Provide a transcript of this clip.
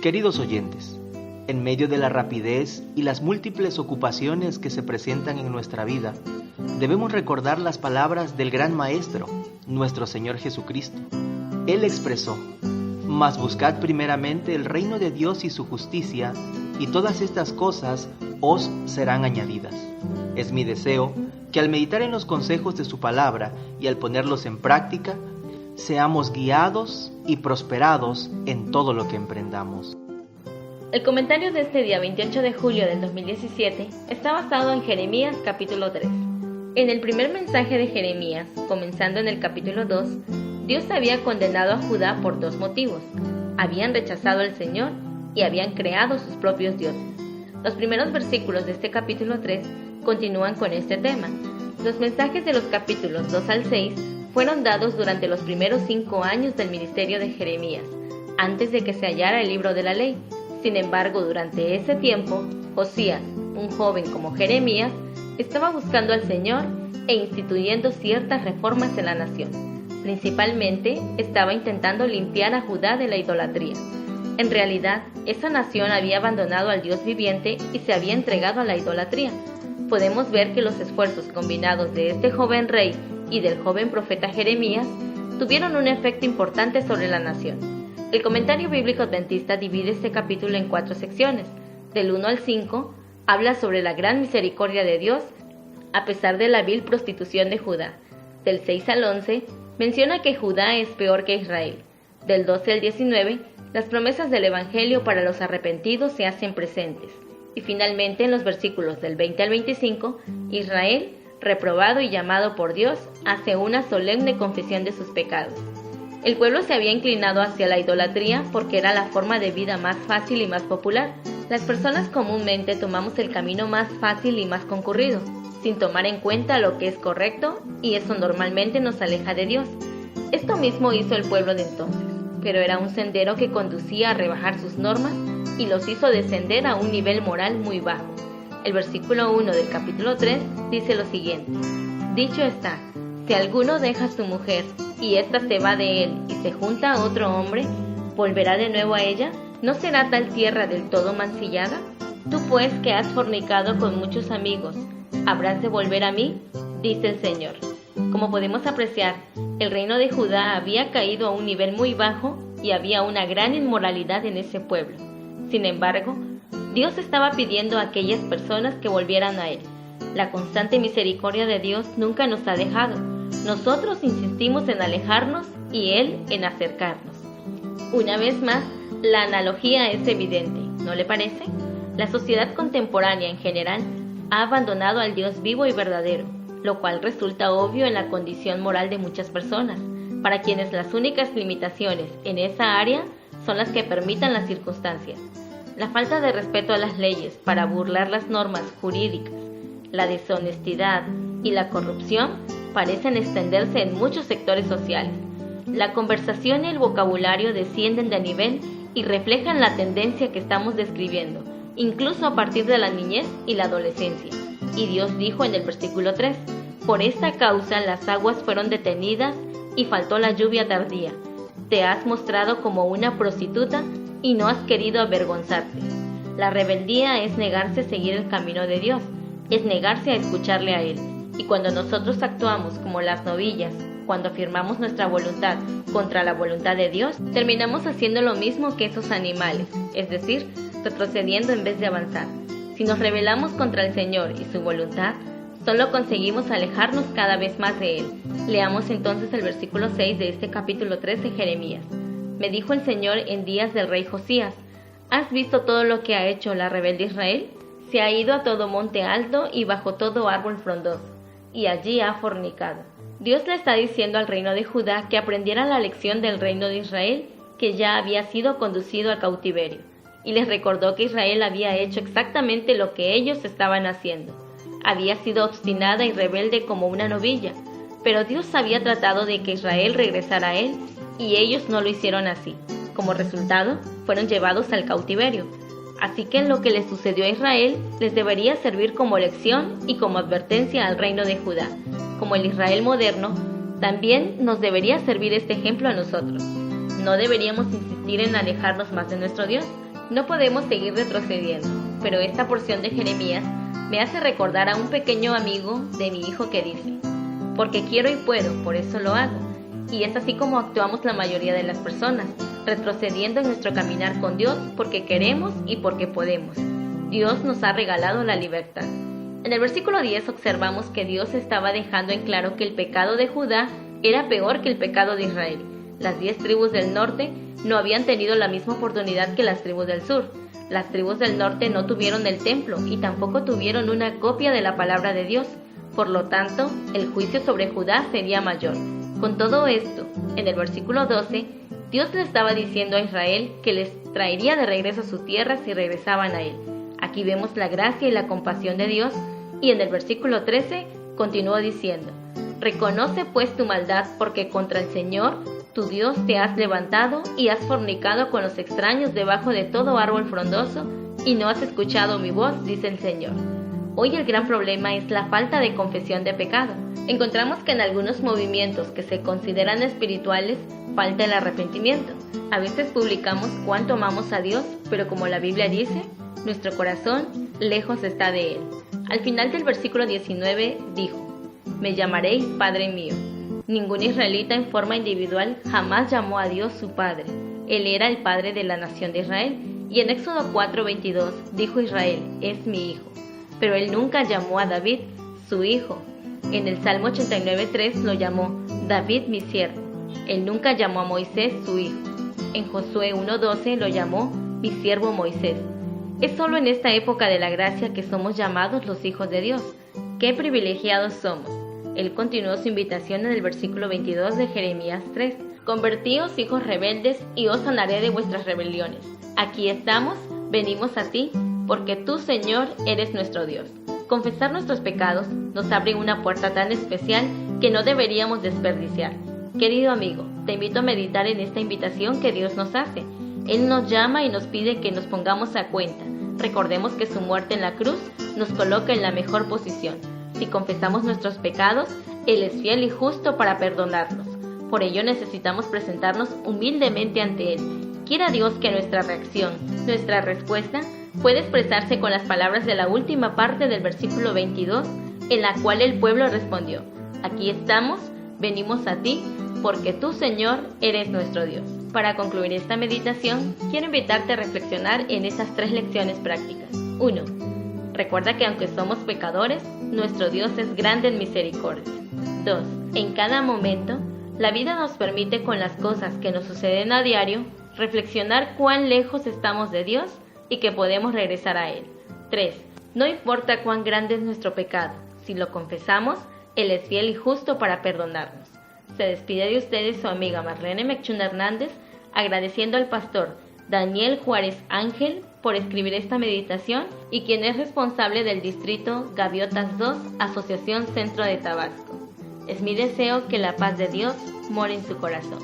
Queridos oyentes, en medio de la rapidez y las múltiples ocupaciones que se presentan en nuestra vida, debemos recordar las palabras del gran Maestro, nuestro Señor Jesucristo. Él expresó: «Mas buscad primeramente el reino de Dios y su justicia, y todas estas cosas os serán añadidas». Es mi deseo que al meditar en los consejos de su palabra y al ponerlos en práctica, seamos guiados y prosperados en todo lo que emprendamos. El comentario de este día 28 de julio del 2017 está basado en Jeremías capítulo 3. En el primer mensaje de Jeremías, comenzando en el capítulo 2, Dios había condenado a Judá por dos motivos: habían rechazado al Señor y habían creado sus propios dioses. Los primeros versículos de este capítulo 3 continúan con este tema. Los mensajes de los capítulos 2 al 6 fueron dados durante los primeros 5 años del ministerio de Jeremías, antes de que se hallara el libro de la ley. Sin embargo, durante ese tiempo, Josías, un joven como Jeremías, estaba buscando al Señor e instituyendo ciertas reformas en la nación. Principalmente, estaba intentando limpiar a Judá de la idolatría. En realidad, esa nación había abandonado al Dios viviente y se había entregado a la idolatría. Podemos ver que los esfuerzos combinados de este joven rey y del joven profeta Jeremías tuvieron un efecto importante sobre la nación. El comentario bíblico adventista divide este capítulo en 4 secciones. Del 1 al 5 habla sobre la gran misericordia de Dios a pesar de la vil prostitución de Judá. Del 6 al 11 menciona que Judá es peor que Israel. Del 12 al 19 las promesas del Evangelio para los arrepentidos se hacen presentes. Y finalmente en los versículos del 20 al 25, Israel, reprobado y llamado por Dios, hace una solemne confesión de sus pecados. El pueblo se había inclinado hacia la idolatría porque era la forma de vida más fácil y más popular. Las personas comúnmente tomamos el camino más fácil y más concurrido, sin tomar en cuenta lo que es correcto, y eso normalmente nos aleja de Dios. Esto mismo hizo el pueblo de entonces, pero era un sendero que conducía a rebajar sus normas y los hizo descender a un nivel moral muy bajo. El versículo 1 del capítulo 3 dice lo siguiente: «Dicho está, si alguno deja a su mujer, y ésta se va de él y se junta a otro hombre, ¿volverá de nuevo a ella? ¿No será tal tierra del todo mancillada? Tú pues que has fornicado con muchos amigos, ¿habrás de volver a mí?», dice el Señor. Como podemos apreciar, el reino de Judá había caído a un nivel muy bajo y había una gran inmoralidad en ese pueblo. Sin embargo, Dios estaba pidiendo a aquellas personas que volvieran a Él. La constante misericordia de Dios nunca nos ha dejado. Nosotros insistimos en alejarnos y Él en acercarnos. Una vez más, la analogía es evidente, ¿no le parece? La sociedad contemporánea en general ha abandonado al Dios vivo y verdadero, lo cual resulta obvio en la condición moral de muchas personas, para quienes las únicas limitaciones en esa área son las que permitan las circunstancias. La falta de respeto a las leyes para burlar las normas jurídicas, la deshonestidad y la corrupción parecen extenderse en muchos sectores sociales. La conversación y el vocabulario descienden de nivel y reflejan la tendencia que estamos describiendo, incluso a partir de la niñez y la adolescencia. Y Dios dijo en el versículo 3, «Por esta causa las aguas fueron detenidas y faltó la lluvia tardía. Te has mostrado como una prostituta y no has querido avergonzarte». La rebeldía es negarse a seguir el camino de Dios, es negarse a escucharle a Él. Y cuando nosotros actuamos como las novillas, cuando afirmamos nuestra voluntad contra la voluntad de Dios, terminamos haciendo lo mismo que esos animales, es decir, retrocediendo en vez de avanzar. Si nos rebelamos contra el Señor y su voluntad, solo conseguimos alejarnos cada vez más de Él. Leamos entonces el versículo 6 de este capítulo 3 de Jeremías. «Me dijo el Señor en días del rey Josías, ¿has visto todo lo que ha hecho la rebelde Israel? Se ha ido a todo monte alto y bajo todo árbol frondoso, y allí ha fornicado». Dios le está diciendo al reino de Judá que aprendiera la lección del reino de Israel, que ya había sido conducido a cautiverio, y les recordó que Israel había hecho exactamente lo que ellos estaban haciendo. Había sido obstinada y rebelde como una novilla, pero Dios había tratado de que Israel regresara a Él, y ellos no lo hicieron así. Como resultado, fueron llevados al cautiverio. Así que lo que le sucedió a Israel les debería servir como lección y como advertencia al reino de Judá. Como el Israel moderno, también nos debería servir este ejemplo a nosotros. No deberíamos insistir en alejarnos más de nuestro Dios, No podemos seguir retrocediendo, pero esta porción de Jeremías me hace recordar a un pequeño amigo de mi hijo que dice: porque quiero y puedo, por eso lo hago. Y es así como actuamos la mayoría de las personas, retrocediendo en nuestro caminar con Dios porque queremos y porque podemos. Dios nos ha regalado la libertad. En el versículo 10 observamos que Dios estaba dejando en claro que el pecado de Judá era peor que el pecado de Israel. Las 10 tribus del norte no habían tenido la misma oportunidad que las tribus del sur. Las tribus del norte no tuvieron el templo y tampoco tuvieron una copia de la palabra de Dios. Por lo tanto, el juicio sobre Judá sería mayor. Con todo esto, en el versículo 12, Dios le estaba diciendo a Israel que les traería de regreso a su tierra si regresaban a él. Aquí vemos la gracia y la compasión de Dios, y en el versículo 13 continuó diciendo: reconoce pues tu maldad, porque contra el Señor, tu Dios, te has levantado y has fornicado con los extraños debajo de todo árbol frondoso, y no has escuchado mi voz, dice el Señor. Hoy el gran problema es la falta de confesión de pecado. Encontramos que en algunos movimientos que se consideran espirituales falta el arrepentimiento. A veces publicamos cuánto amamos a Dios, pero como la Biblia dice, nuestro corazón lejos está de Él. Al final del versículo 19 dijo: me llamaréis Padre mío. Ningún israelita en forma individual jamás llamó a Dios su Padre. Él era el Padre de la nación de Israel. Y en Éxodo 4:22 dijo Israel: es mi hijo. Pero él nunca llamó a David su hijo. En el Salmo 89:3 lo llamó David mi siervo. Él nunca llamó a Moisés su hijo. En Josué 1:12 lo llamó mi siervo Moisés. Es solo en esta época de la gracia que somos llamados los hijos de Dios. ¡Qué privilegiados somos! Él continuó su invitación en el versículo 22 de Jeremías 3. Convertíos, hijos rebeldes, y os sanaré de vuestras rebeliones. Aquí estamos, venimos a ti, porque tú, Señor, eres nuestro Dios. Confesar nuestros pecados nos abre una puerta tan especial que no deberíamos desperdiciar. Querido amigo, te invito a meditar en esta invitación que Dios nos hace. Él nos llama y nos pide que nos pongamos a cuenta. Recordemos que su muerte en la cruz nos coloca en la mejor posición. Si confesamos nuestros pecados, Él es fiel y justo para perdonarnos. Por ello necesitamos presentarnos humildemente ante Él. Quiera Dios que nuestra reacción, nuestra respuesta, pueda expresarse con las palabras de la última parte del versículo 22, en la cual el pueblo respondió: aquí estamos, venimos a ti, porque tú, Señor, eres nuestro Dios. Para concluir esta meditación, quiero invitarte a reflexionar en estas 3 lecciones prácticas. 1. Recuerda que aunque somos pecadores, nuestro Dios es grande en misericordia. 2. En cada momento, la vida nos permite, con las cosas que nos suceden a diario, reflexionar cuán lejos estamos de Dios y que podemos regresar a Él. 3. No importa cuán grande es nuestro pecado, si lo confesamos, Él es fiel y justo para perdonarnos. Se despide de ustedes su amiga Marlene Mechuna Hernández, agradeciendo al pastor Daniel Juárez Ángel por escribir esta meditación y quien es responsable del distrito Gaviotas 2, Asociación Centro de Tabasco. Es mi deseo que la paz de Dios more en su corazón.